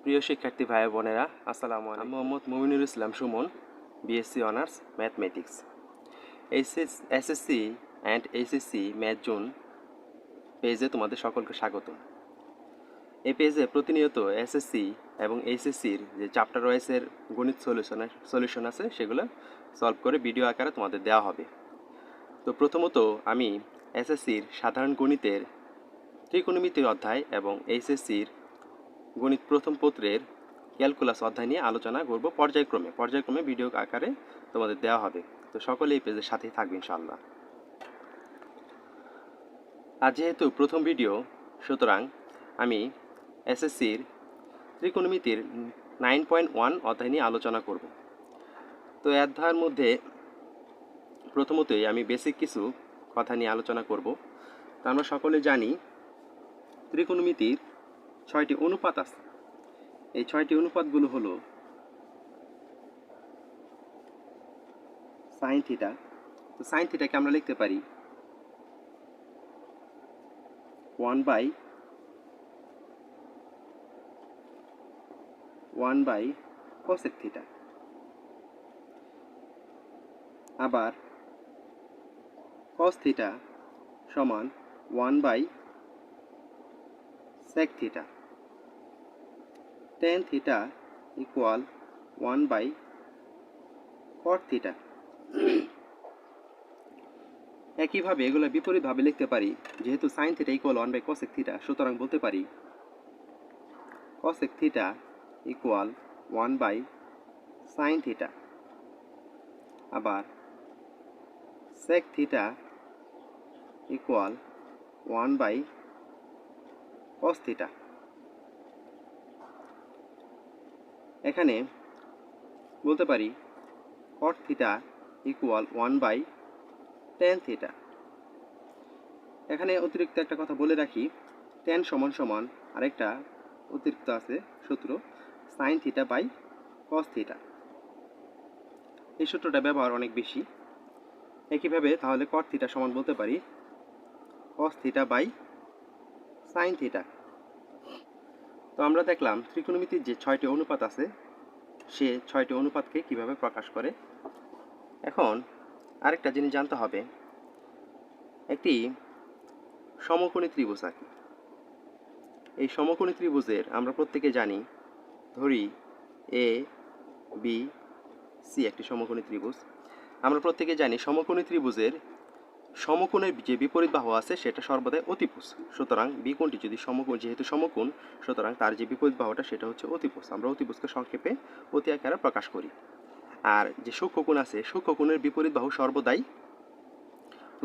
প্রিয় শিক্ষার্থী ভাই বোনেরা, আসসালামু আলাইকুম। আমি Mohammad Muminul Islam Suman, BSc honours mathematics. SSC and HSC math zone পেজে তোমাদের সকলকে স্বাগতম। এই পেজে প্রতিনিয়ত এসএসসি এবং এইচএসসির যে চ্যাপ্টার ওয়াইজের গণিত সলিউশন আছে সেগুলো সলভ করে ভিডিও আকারে তোমাদের দেওয়া হবে। তো প্রথমত আমি এসএসসির সাধারণ গণিতের ত্রিকোণমিতির অধ্যায় এবং এইচএসসির গণিত প্রথম পত্রের ক্যালকুলাস অধ্যায় নিয়ে আলোচনা করব পর্যায়ক্রমে ভিডিও আকারে তোমাদের দেওয়া হবে। তো সকলে এই পেজের সাথেই থাকবে ইনশাআল্লাহ। আর যেহেতু প্রথম ভিডিও, সুতরাং আমি এসএসসির ত্রিকোণমিতির 9.1 অধ্যায় নিয়ে আলোচনা করব। তো এই অধ্যায়ের মধ্যে প্রথমতই আমি বেসিক কিছু কথা নিয়ে আলোচনা করব। তো আমরা সকলে জানি ত্রিকোণমিতির 6টি অনুপাত আছে। এই 6টি অনুপাতগুলো হলো সাইন থিটা। তো সাইন থিটাকে আমরা লিখতে পারি 1 বাই কোসেক থিটা। আবার কস থিটা সমান 1 by sec theta. Tan theta equal 1 by cot theta. একইভাবে এগুলো বিপরীতভাবে লিখতে পারি। যেহেতু sine theta equal 1 by cosec theta, সুতরাং বলতে পারি cosec theta equal 1 by sine theta. আবার sec theta equal 1 by cos theta. এখানে বলতে পারি cot theta equal 1 by tan theta. এখানে অতিরিক্ত একটা কথা বলে রাখি, টেন সমান সমান আরেকটা অতিরিক্ত আছে সূত্র, sine theta by cos theta. এই সূত্রটা ব্যবহার অনেক বেশি। একইভাবে তাহলে কট থিটা সমান বলতে পারি cos theta by sine theta. তো আমরা দেখলাম ত্রিকোণমিতির যে 6টি অনুপাত আছে সে 6টি অনুপাতকে কিভাবে প্রকাশ করে। এখন আরেকটা জিনিস জানতে হবে, একটি সমকোণী ত্রিভুজ আঁকি। এই সমকোণী ত্রিভুজের আমরা প্রত্যেকে জানি, ধরি এ বি সি একটি সমকোণী ত্রিভুজ। আমরা প্রত্যেকে জানি সমকোণী ত্রিভুজের সমকোণের যে বিপরীত বাহু আছে সেটা সর্বদাই অতিভুজ। সুতরাং বি কোণটি যদি সমকোণ, যেহেতু সমকোণ, সুতরাং তার যে বিপরীত বাহুটা সেটা হচ্ছে অতিভুজ। আমরা অতিভুজকে সংক্ষেপে অতি আকারে প্রকাশ করি। আর যে সূক্ষ্মকোণ আছে, সূক্ষ্মকোণের বিপরীত বাহু সর্বদাই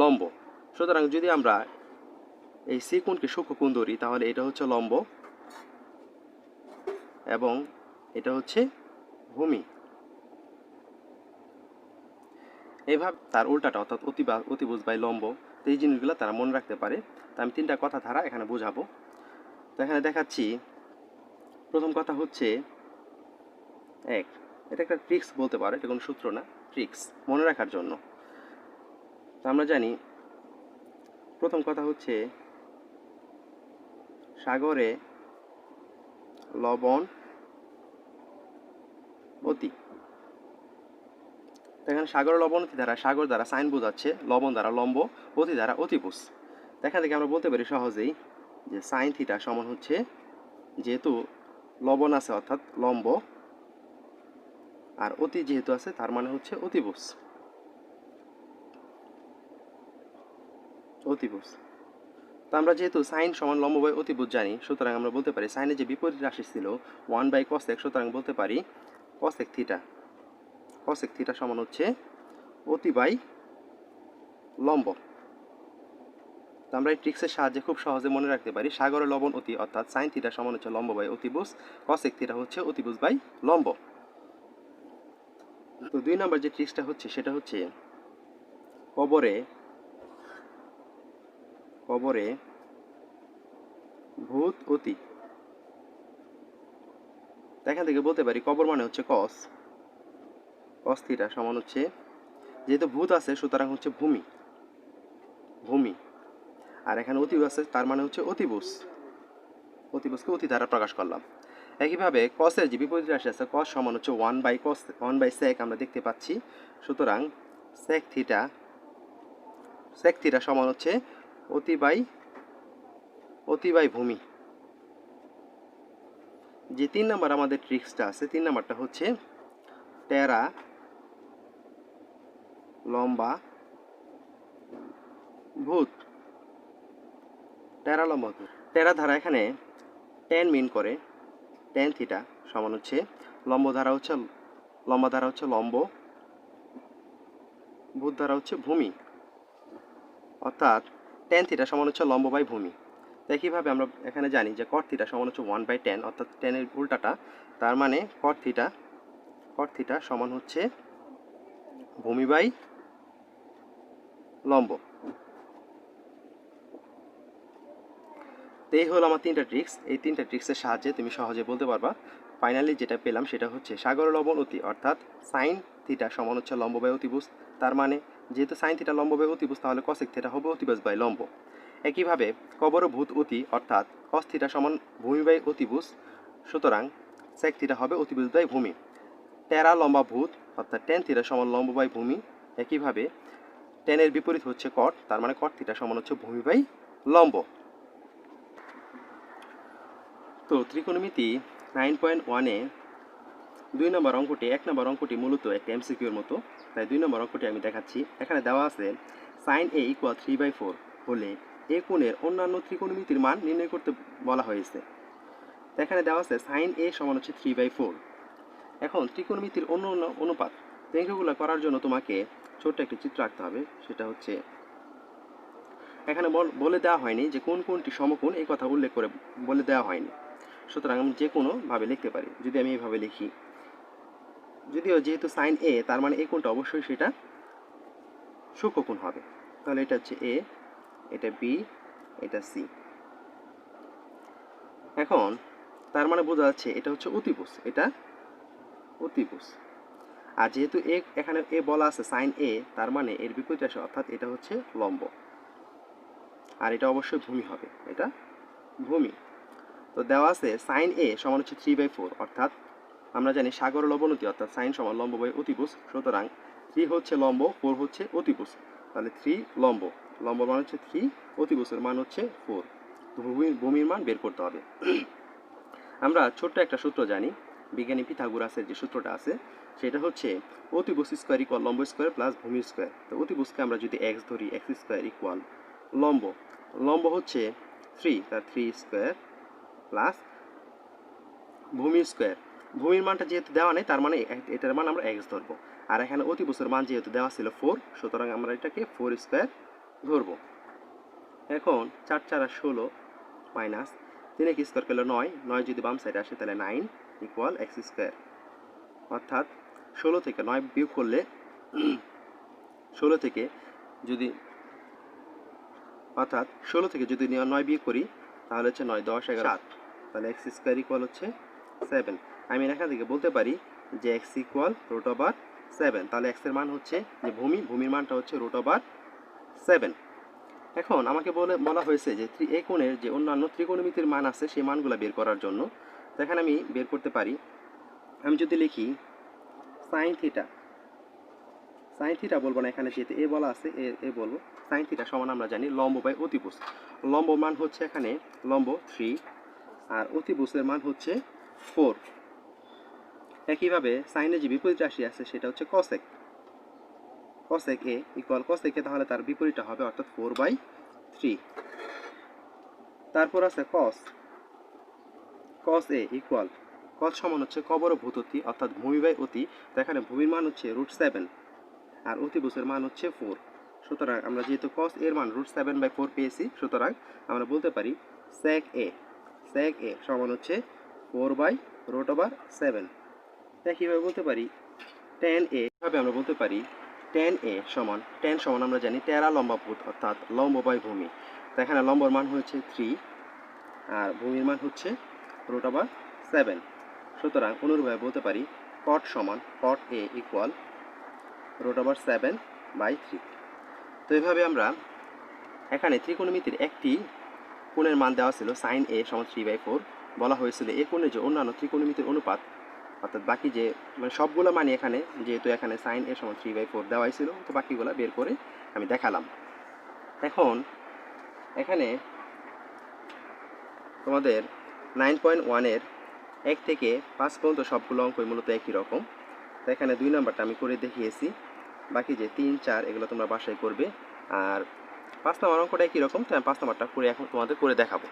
লম্ব। সুতরাং যদি আমরা এই সি কোণকে সূক্ষ্মকোণ ধরি, তাহলে এটা হচ্ছে লম্ব এবং এটা হচ্ছে ভূমি। এইভাবে তার উল্টাটা অর্থাৎ অতিভুজ বাই লম্ব, তো এই জিনিসগুলো তারা মনে রাখতে পারে। তো আমি 3টা কথা ধারা এখানে বোঝাবো। তো এখানে দেখাচ্ছি, প্রথম কথা হচ্ছে এটা একটা ট্রিক্স বলতে পারে, এটা কোনো সূত্র না, ট্রিক্স মনে রাখার জন্য। তো আমরা জানি প্রথম কথা হচ্ছে সাগরে লবণ অতি। এখানে সাগর লবণ অতি দ্বারা, সাগর দ্বারা সাইন বোঝাচ্ছে, লবণ দ্বারা লম্ব, অতি দ্বারা অতিভুজ। এখান থেকে আমরা বলতে পারি সহজেই যে সাইন থিটা সমান হচ্ছে, যেহেতু লবণ আছে অর্থাৎ লম্ব, আর অতি যেহেতু আছে তার মানে হচ্ছে অতিভুজ। তো আমরা যেহেতু সাইন সমান লম্ব বাই অতিভুজ জানি, সুতরাং আমরা বলতে পারি সাইনের যে বিপরীত রাশি ছিল 1 বাই কসেক, সুতরাং বলতে পারি কসেক থিটা সমান হচ্ছে অতি বাই লম্ব। তো আমরা এই ট্রিক্সের সাহায্যে খুব সহজে মনে রাখতে পারি সাগরে লবণ অতি অর্থাৎ সাইন থিটা সমান হচ্ছে লম্ব বাই অতিভুজ, কসেক থিটা হচ্ছে অতিভুজ বাই লম্ব। তো 2 নম্বর যে ট্রিক্সটা হচ্ছে সেটা হচ্ছে কবরে ভূত অতি। এখান থেকে বলতে পারি কবর মানে হচ্ছে কস থিটা সমান হচ্ছে, যেহেতু ভূত আছে সুতরাং হচ্ছে ভূমি, আর এখানে অতি আছে তার মানে হচ্ছে অতিভুজকে অতি দ্বারা প্রকাশ করলাম। একইভাবে কসের যে বিপরীত রাশি আছে কস সমান হচ্ছে 1 বাই সেক আমরা দেখতে পাচ্ছি। সুতরাং সেক থিটা সমান হচ্ছে অতি বাই ভূমি। যে 3 নাম্বার আমাদের ট্রিক্সটা আছে, 3 নাম্বারটা হচ্ছে টেরা লম্বা ভূত। টেরা ধারা এখানে টেন মিন করে, টেন থিটা সমান হচ্ছে লম্বা ধারা হচ্ছে লম্ব, ভূত ধারা হচ্ছে ভূমি, অর্থাৎ টেন থিটা সমান হচ্ছে লম্ব বাই ভূমি। একইভাবে আমরা এখানে জানি যে কট থিটা সমান হচ্ছে 1/10, অর্থাৎ টেনের উল্টাটা। তার মানে কট থিটা সমান হচ্ছে ভূমি বাই লম্ব। তো এই হলো আমার 3টা ট্রিক্স। এই 3টা ট্রিক্সের সাহায্যে তুমি সহজে বলতে পারবা। ফাইনালি যেটা পেলাম সেটা হচ্ছে সাগর লবণ অতি, অর্থাৎ সাইন থিটা সমান হচ্ছে লম্ব বাই অতিভুজ। তার মানে যেহেতু সাইন থিটা লম্ব বাই অতিভুজ, তাহলে কসেক থিটা হবে অতিভুজ বাই লম্ব। একইভাবে কবর ভূত অতি, অর্থাৎ কস থিটা সমান ভূমি বাই অতিভুজ, সুতরাং সেক থিটা হবে অতিভুজ বাই ভূমি। টেরা লম্বা ভূত, অর্থাৎ টেন থিটা সমান লম্ব বাই ভূমি। একইভাবে টেনের বিপরীত হচ্ছে কট, তার মানে কট থিটা সমান হচ্ছে ভূমি বাই লম্ব। তো ত্রিকোণমিতি 9.1-এ 2 নম্বর অঙ্কটি 1 নম্বর অঙ্কটি মূলত একটা এমসিকিউর মতো, তাই 2 নম্বর অঙ্কটি আমি দেখাচ্ছি। এখানে দেওয়া আছে সাইন এ ইকুয়াল 3/4 হলে এ কোণের অন্যান্য ত্রিকোণমিতির মান নির্ণয় করতে বলা হয়েছে। এখানে দেওয়া আছে সাইন এ সমান হচ্ছে 3/4। এখন ত্রিকোণমিতির অন্য অনুপাত এগুলো করার জন্য তোমাকে ছোট্ট একটি চিত্র আঁকতে হবে। সেটা হচ্ছে এখানে বলে দেওয়া হয়নি যে কোন কোনটি সমকোণ, এই কথা উল্লেখ করে বলে দেওয়া হয়নি। সুতরাং আমি যে কোনোভাবে লিখতে পারি। যদি আমি এইভাবে লিখি, যদিও যেহেতু সাইন এ, তার মানে এই কোণটা অবশ্যই সেটা সূক্ষ্মকোণ হবে। তাহলে এটা হচ্ছে এ, এটা বি, এটা সি। এখন তার মানে বোঝা যাচ্ছে এটা হচ্ছে অতিভুজ, এটা অতিভুজ। আর যেহেতু এখানে এ বলা আছে সাইন এ, তার মানে এর বিপরীত রাশি, অর্থাৎ এটা হচ্ছে লম্ব, আর এটা অবশ্যই ভূমি হবে, এটা ভূমি। তো দেওয়া আছে সাইন এ সমান হচ্ছে 3/4, অর্থাৎ আমরা জানি সাগর লবণতি, অর্থাৎ সাইন সমান লম্ব বাই অতিভুজ। সুতরাং 3 হচ্ছে লম্ব, 4 হচ্ছে অতিভুজ। তাহলে 3 লম্ব মান হচ্ছে 3, অতিভুজের মান হচ্ছে 4। তো ভূমির মান বের করতে হবে। আমরা ছোট্ট একটা সূত্র জানি, বিজ্ঞানী পিথাগোরাসের যে সূত্রটা আছে সেটা হচ্ছে অতিভুজ স্কোয়ার ইকুয়াল লম্ব স্কোয়ার প্লাস ভূমি স্কোয়ার। তো অতিভুজকে আমরা যদি এক্স ধরি, এক্স স্কোয়ার ইকুয়াল লম্ব হচ্ছে 3, তার 3 স্কোয়ার প্লাস ভূমি স্কোয়ার। ভূমির মানটা যেহেতু দেওয়া নেই, তার মানে এটার মান আমরা এক্স ধরবো। আর এখানে অতিভুজের মান যেহেতু দেওয়া ছিল 4, সুতরাং আমরা এটাকে 4 স্কোয়ার ধরবো। এখন 4 4 16 মাইনাস 3 এক স্কোয়ার করলে 9 যদি বাম সাইডে আসে তাহলে 9 ইকুয়াল এক্স স্কোয়ার। অর্থাৎ 16 থেকে 9 বিয়োগ করলে 16 থেকে যদি 9 বিয়োগ করি তাহলে হচ্ছে 9 10 11 7, তাহলে এক্স স্কোয়ার ইকুয়াল হচ্ছে 7। আমি এখান থেকে বলতে পারি যে এক্স ইকুয়াল √7। তাহলে এক্স এর মান হচ্ছে যে ভূমির মানটা হচ্ছে √7। এখন আমাকে বলা হয়েছে যে এই কোণের যে অন্যান্য ত্রিকোণমিতির মান আছে সেই মানগুলো বের করার জন্য। তো এখানে আমি বের করতে পারি। আমি যদি লিখি সাইন থিটা বলবো না, এখানে যেহেতু এ বলা আছে এ বলবো। সাইন থিটা সমান আমরা জানি লম্ব বাই অতিভুজ। লম্ব মান হচ্ছে এখানে লম্ব 3 আর অতিভুজের মান হচ্ছে 4। একইভাবে সাইনের যে বিপরীত রাশি আছে সেটা হচ্ছে কসেক এ ইকুয়াল কসেক এ, তাহলে তার বিপরীতটা হবে, অর্থাৎ 4/3। তারপর আছে কস এ ইকুয়াল কস সমান হচ্ছে কবর ভূত অতি, অর্থাৎ ভূমি বাই অতি। তো এখানে ভূমির মান হচ্ছে √7 আর অতিভুজের মান হচ্ছে 4। সুতরাং আমরা যেহেতু কস এর মান √7/4 পেয়েছি, সুতরাং আমরা বলতে পারি সেক এ সমান হচ্ছে 4/√7। একইভাবে বলতে পারি tan a, ভাবে আমরা বলতে পারি tan সমান আমরা জানি টেরা লম্বা ভূত, অর্থাৎ লম্ব বাই ভূমি। তো এখানে লম্বর মান হচ্ছে 3 আর ভূমির মান হচ্ছে √7। সুতরাং অনুরূপভাবে বলতে পারি cot a ইকুয়াল √7/3। তো এইভাবে আমরা এখানে ত্রিকোণমিতির একটি কোণের মান দেওয়া ছিল সাইন এ সমান 3/4, বলা হয়েছিল এই কোণের যে অন্যান্য ত্রিকোণমিতির অনুপাত, অর্থাৎ বাকি যে মানে সবগুলো মানে এখানে যেহেতু এখানে সাইন এ সমান 3/4 দেওয়াই ছিল, তো বাকিগুলো বের করে আমি দেখালাম। এখন এখানে তোমাদের 9.1-এর 1 থেকে 5 পর্যন্ত সবগুলো অঙ্কই মূলত একই রকম। তো এখানে 2 নাম্বারটা আমি করে দেখিয়েছি, বাকি যে 3, 4 এগুলো তোমরা বাসায় করবে। আর 5 নাম্বার অঙ্কটা একই রকম, তো আমি 5 নাম্বারটা করে এখন তোমাদের করে দেখাবো।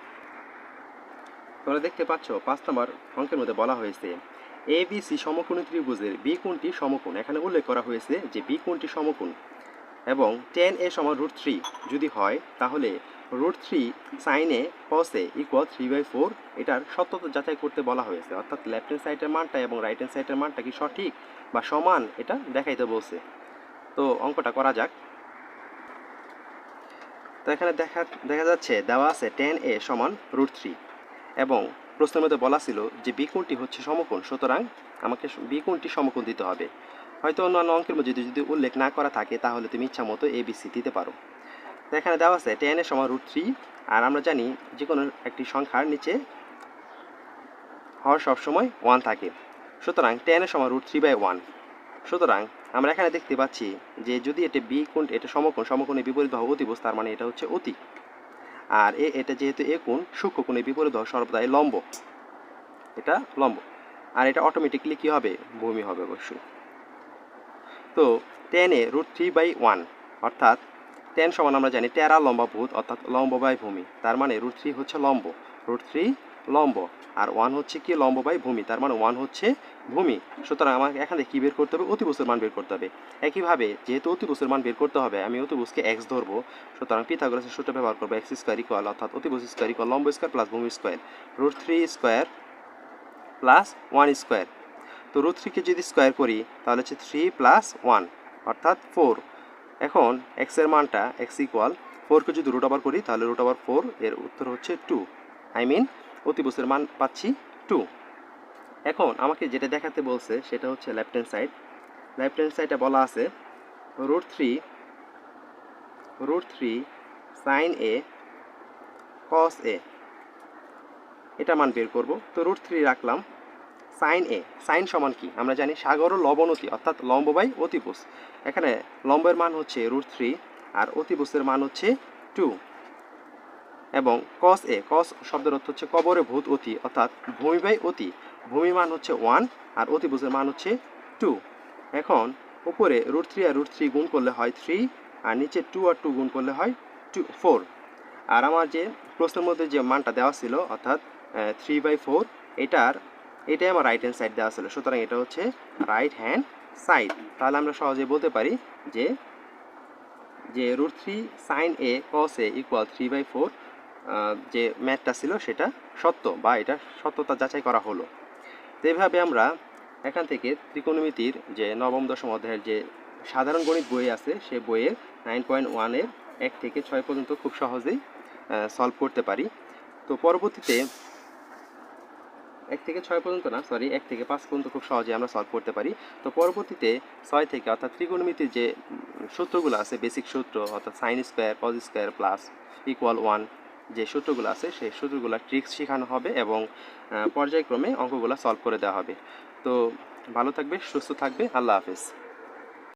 তোমরা দেখতে পাচ্ছ 5 নাম্বার অঙ্কের মধ্যে বলা হয়েছে ABC সমকোণী ত্রিভুজের বি কোণটি সমকোণ। এখানে উল্লেখ করা হয়েছে যে বি কোণটি সমকোণ এবং tan a সমান √3 যদি হয়, তাহলে √3 sin a cos a equal 3/4 এটার সত্যতা যাচাই করতে বলা হয়েছে। অর্থাৎ লেফট হ্যান্ড সাইডের মানটা এবং রাইট হ্যান্ড সাইডের মানটা কি সঠিক বা সমান এটা দেখাইতে বলছে। তো অঙ্কটা করা যাক। তো এখানে দেখা যাচ্ছে দেওয়া আছে tan a সমান √3 এবং প্রশ্নের মধ্যে বলা ছিল যে বি কোণটি হচ্ছে সমকোণ, সুতরাং আমাকে বি কোণটি সমকোণ দিতে হবে। হয়তো অন্যান্য অঙ্কের মধ্যে যদি উল্লেখ না করা থাকে তাহলে তুমি ইচ্ছা মতো ABC দিতে পারো। তো এখানে দেওয়া আছে tan a সমান √3, আর আমরা জানি যে কোনো একটি সংখ্যার নিচে হর সবসময় 1 থাকে, সুতরাং tan a সমান √3/1। সুতরাং আমরা এখানে দেখতে পাচ্ছি যে যদি এটা বি কোণ, এটা সমকোণ, সমকোণের বিপরীত বাহু অতিভুজ, তার মানে এটা হচ্ছে অতি। আর এটা যেহেতু এ কোণ, সূক্ষ্ম কোণের বিপরীত বাহু সর্বদাই লম্ব, এটা লম্ব, আর এটা অটোমেটিকলি কি হবে, ভূমি হবে অবশ্যই। তো tan a √3/1 অর্থাৎ tan সমান আমরা জানি টেরা লম্বাভূত, অর্থাৎ লম্ব বাই ভূমি, তার মানে √3 হচ্ছে লম্ব, √3 লম্ব, আর 1 হচ্ছে কি লম্ব বাই ভূমি, তার মানে 1 হচ্ছে ভূমি। সুতরাং আমাকে এখানে কি বের করতে হবে, অতিভুজের মান বের করতে হবে। একইভাবে যেহেতু অতিভুজের মান বের করতে হবে, আমি অতিভুজকে x ধরবো, সুতরাং পিথাগোরাসের সূত্র ব্যবহার করবো x² ইকুয়াল, অর্থাৎ অতিভুজ স্কয়ার ইকুয়াল লম্ব স্কয়ার প্লাস ভূমি স্কয়ার, √3² প্লাস 1²। তো √3 যদি স্কয়ার করি তাহলে হচ্ছে 3 + 1 অর্থাৎ 4। এখন x এর মানটা x ইকুয়াল 4কে যদি √ওভার করি তাহলে √4, এর উত্তর হচ্ছে 2। অতিভুজের মান পাচ্ছি 2। এখন আমাকে যেটা দেখাতে বলছে সেটা হচ্ছে left hand side. Left hand সাইডে বলা আছে √3 sin a cos a, এটা মান বের করব। তো √3 রাখলাম, sin a, sin সমান কি আমরা জানি সাগর ও লবণতি, অর্থাৎ লম্ব বাই অতিভুজ। এখানে লম্বের মান হচ্ছে √3 আর অতিভুজের মান হচ্ছে 2, এবং cos a, cos শব্দের অর্থ হচ্ছে কবরে ভূত অতি, অর্থাৎ ভূমি বাই অতি, ভূমি মান হচ্ছে 1 আর অতিভুজের মান হচ্ছে 2। এখন উপরে √3 আর √3 গুণ করলে হয় 3, আর নিচে 2 আর 2 গুণ করলে হয় 4। আর আমার যে প্রশ্নের মধ্যে যে মানটা দেওয়া ছিল অর্থাৎ 3/4, এটাই আমার রাইট হ্যান্ড সাইড দেওয়া ছিল, সুতরাং এটা হচ্ছে রাইট হ্যান্ড সাইড। তাহলে আমরা সহজেই বলতে পারি যে √3 sin a cos a equal 3/4 যে ম্যাথটা ছিল সেটা সত্য, বা এটা সত্যতা যাচাই করা হলো। তো এইভাবে আমরা এখান থেকে ত্রিকোণমিতির যে নবম দশম অধ্যায়ের যে সাধারণ গণিত বই আছে সে বইয়ের 9.1-এর 1 থেকে 6 পর্যন্ত খুব সহজেই সলভ করতে পারি। তো পরবর্তীতে 1 থেকে 6 পর্যন্ত না, সরি 1 থেকে 5 পর্যন্ত খুব সহজে আমরা সলভ করতে পারি। তো পরবর্তীতে 6 থেকে, অর্থাৎ ত্রিকোণমিতির যে সূত্রগুলো আছে, বেসিক সূত্র, অর্থাৎ sin square cos square plus equal 1, যে সূত্রগুলো আছে সেই সূত্রগুলো ট্রিক্স শেখানো হবে এবং পর্যায়ক্রমে অঙ্কগুলো সলভ করে দেওয়া হবে। তো ভালো থাকবে, সুস্থ থাকবে, আল্লাহ হাফেজ।